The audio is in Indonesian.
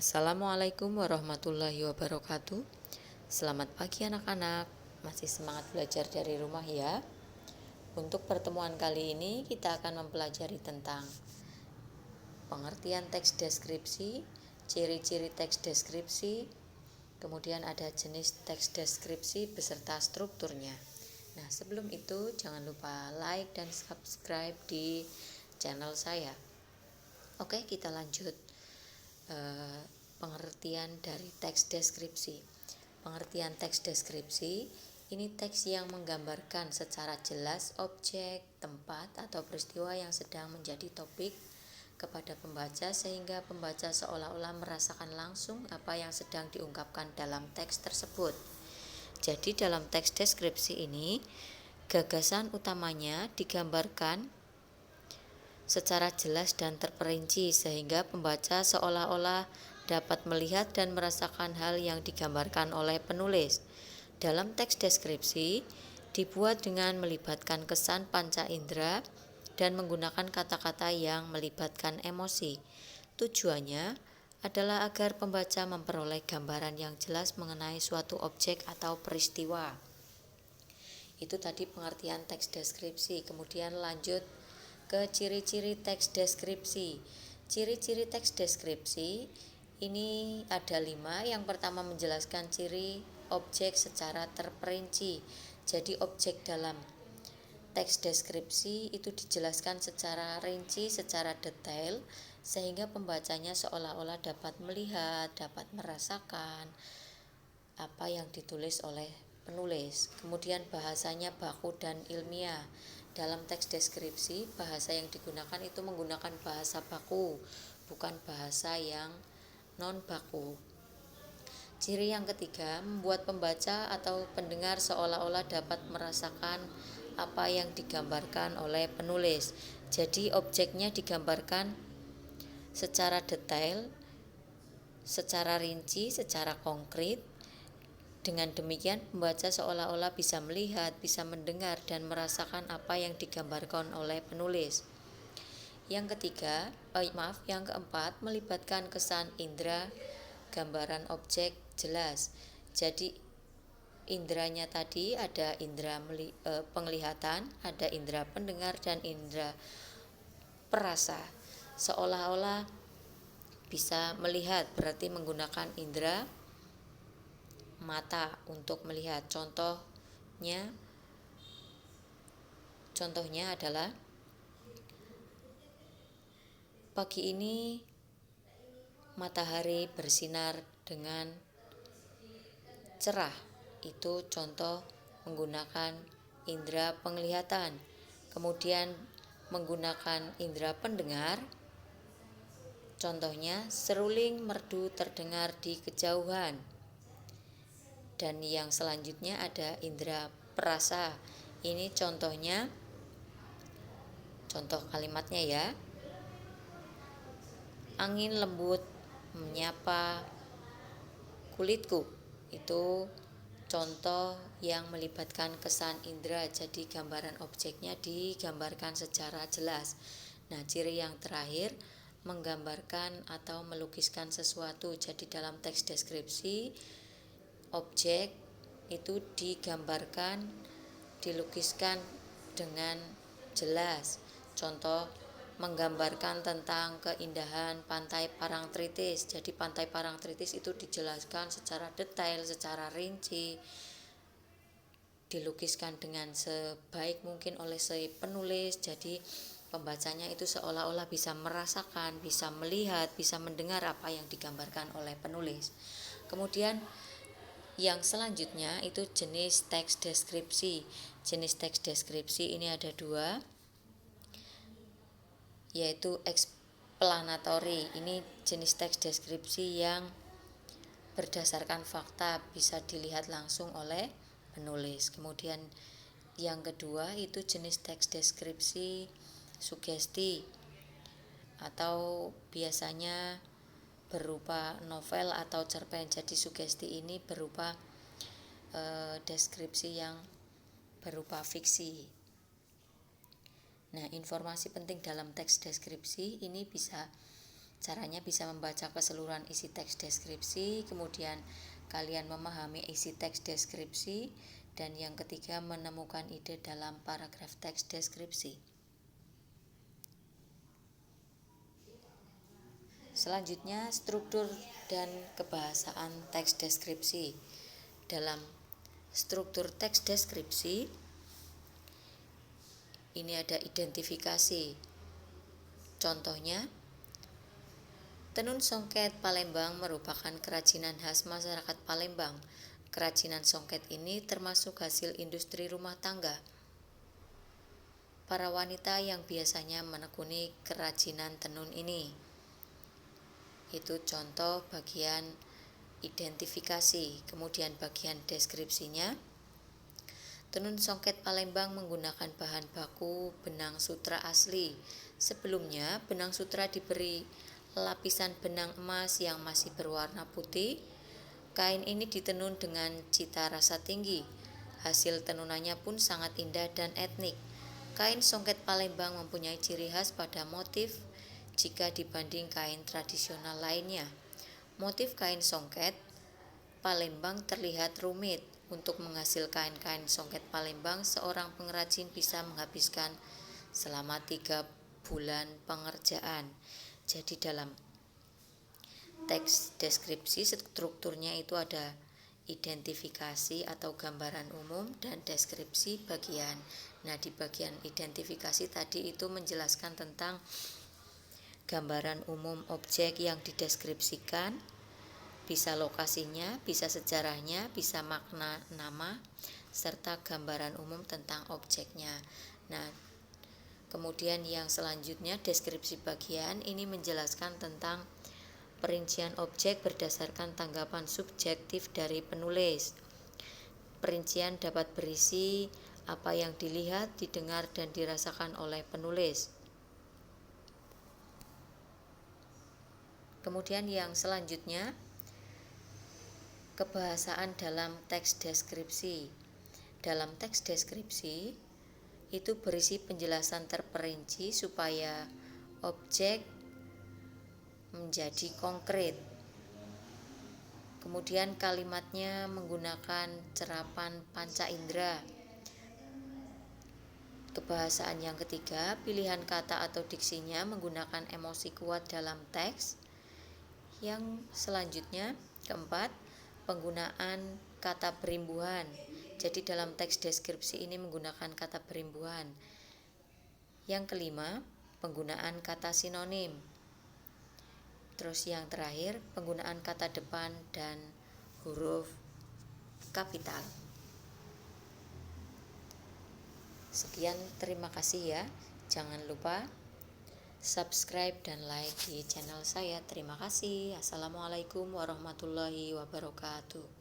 Assalamualaikum warahmatullahi wabarakatuh. Selamat pagi anak-anak. Masih semangat belajar dari rumah ya? Untuk pertemuan kali ini kita akan mempelajari tentang pengertian teks deskripsi, ciri-ciri teks deskripsi, kemudian ada jenis teks deskripsi beserta strukturnya. Nah, sebelum itu jangan lupa like dan subscribe di channel saya. Oke, kita lanjut. Pengertian dari teks deskripsi. Pengertian teks deskripsi ini teks yang menggambarkan secara jelas objek, tempat, atau peristiwa yang sedang menjadi topik kepada pembaca sehingga pembaca seolah-olah merasakan langsung apa yang sedang diungkapkan dalam teks tersebut. Jadi dalam teks deskripsi ini gagasan utamanya digambarkan secara jelas dan terperinci sehingga pembaca seolah-olah dapat melihat dan merasakan hal yang digambarkan oleh penulis. Dalam teks deskripsi dibuat dengan melibatkan kesan panca indera dan menggunakan kata-kata yang melibatkan emosi. Tujuannya adalah agar pembaca memperoleh gambaran yang jelas mengenai suatu objek atau peristiwa. Itu tadi pengertian teks deskripsi. Kemudian lanjut ke ciri-ciri teks deskripsi. Ciri-ciri teks deskripsi ini ada 5. Yang pertama menjelaskan ciri objek secara terperinci. Jadi objek dalam teks deskripsi itu dijelaskan secara rinci, secara detail, sehingga pembacanya seolah-olah dapat melihat, dapat merasakan apa yang ditulis oleh penulis. Kemudian bahasanya baku dan ilmiah. Dalam teks deskripsi, bahasa yang digunakan itu menggunakan bahasa baku, bukan bahasa yang non baku. Ciri yang ketiga, membuat pembaca atau pendengar seolah-olah dapat merasakan apa yang digambarkan oleh penulis. Jadi objeknya digambarkan secara detail, secara rinci, secara konkret. Dengan demikian pembaca seolah-olah bisa melihat, bisa mendengar dan merasakan apa yang digambarkan oleh penulis. Yang keempat melibatkan kesan indera, gambaran objek jelas. Jadi inderanya tadi ada indera penglihatan, ada indera pendengar dan indera perasa. Seolah-olah bisa melihat berarti menggunakan indera mata untuk melihat. Contohnya adalah pagi ini matahari bersinar dengan cerah. Itu contoh menggunakan indera penglihatan. Kemudian menggunakan indera pendengar. Contohnya seruling merdu terdengar di kejauhan. Dan yang selanjutnya ada indera perasa. Ini contoh kalimatnya ya. Angin lembut menyapa kulitku. Itu contoh yang melibatkan kesan indera. Jadi gambaran objeknya digambarkan secara jelas. Nah, ciri yang terakhir menggambarkan atau melukiskan sesuatu. Jadi dalam teks deskripsi objek itu digambarkan, dilukiskan dengan jelas. Contoh menggambarkan tentang keindahan pantai Parangtritis. Jadi pantai Parangtritis itu dijelaskan secara detail, secara rinci, dilukiskan dengan sebaik mungkin oleh si penulis. Jadi pembacanya itu seolah-olah bisa merasakan, bisa melihat, bisa mendengar apa yang digambarkan oleh penulis. Kemudian yang selanjutnya itu jenis teks deskripsi. Jenis teks deskripsi ini ada 2, yaitu explanatory. Ini jenis teks deskripsi yang berdasarkan fakta, bisa dilihat langsung oleh penulis. Kemudian yang kedua itu jenis teks deskripsi sugesti, atau biasanya berupa novel atau cerpen. Jadi sugesti ini berupa deskripsi yang berupa fiksi. Nah, informasi penting dalam teks deskripsi ini bisa Caranya bisa membaca keseluruhan isi teks deskripsi, kemudian kalian memahami isi teks deskripsi, dan yang ketiga menemukan ide dalam paragraf teks deskripsi. Selanjutnya, struktur dan kebahasaan teks deskripsi. Dalam struktur teks deskripsi, ini ada identifikasi. Contohnya, tenun songket Palembang merupakan kerajinan khas masyarakat Palembang. Kerajinan songket ini termasuk hasil industri rumah tangga. Para wanita yang biasanya menekuni kerajinan tenun ini. Itu contoh bagian identifikasi. Kemudian bagian deskripsinya, tenun songket Palembang menggunakan bahan baku benang sutra asli. Sebelumnya benang sutra diberi lapisan benang emas yang masih berwarna putih. Kain ini ditenun dengan cita rasa tinggi. Hasil tenunannya pun sangat indah dan etnik. Kain songket Palembang mempunyai ciri khas pada motif jika dibanding kain tradisional lainnya. Motif kain songket Palembang terlihat rumit. Untuk menghasilkan kain songket Palembang, seorang pengrajin bisa menghabiskan selama 3 bulan pengerjaan. Jadi dalam teks deskripsi strukturnya itu ada identifikasi atau gambaran umum dan deskripsi bagian. Nah, di bagian identifikasi tadi itu menjelaskan tentang gambaran umum objek yang dideskripsikan, bisa lokasinya, bisa sejarahnya, bisa makna nama, serta gambaran umum tentang objeknya. Nah, kemudian yang selanjutnya deskripsi bagian ini menjelaskan tentang perincian objek berdasarkan tanggapan subjektif dari penulis. Perincian dapat berisi apa yang dilihat, didengar, dan dirasakan oleh penulis. Kemudian yang selanjutnya, kebahasaan dalam teks deskripsi. Dalam teks deskripsi itu berisi penjelasan terperinci supaya objek menjadi konkret. Kemudian kalimatnya menggunakan cerapan panca indera. Kebahasaan yang ketiga, pilihan kata atau diksinya menggunakan emosi kuat dalam teks. Yang selanjutnya, keempat, penggunaan kata berimbuhan. Jadi dalam teks deskripsi ini menggunakan kata berimbuhan. Yang kelima, penggunaan kata sinonim. Terus yang terakhir, penggunaan kata depan dan huruf kapital. Sekian, terima kasih ya. Jangan lupa subscribe dan like di channel saya. Terima kasih. Assalamualaikum warahmatullahi wabarakatuh.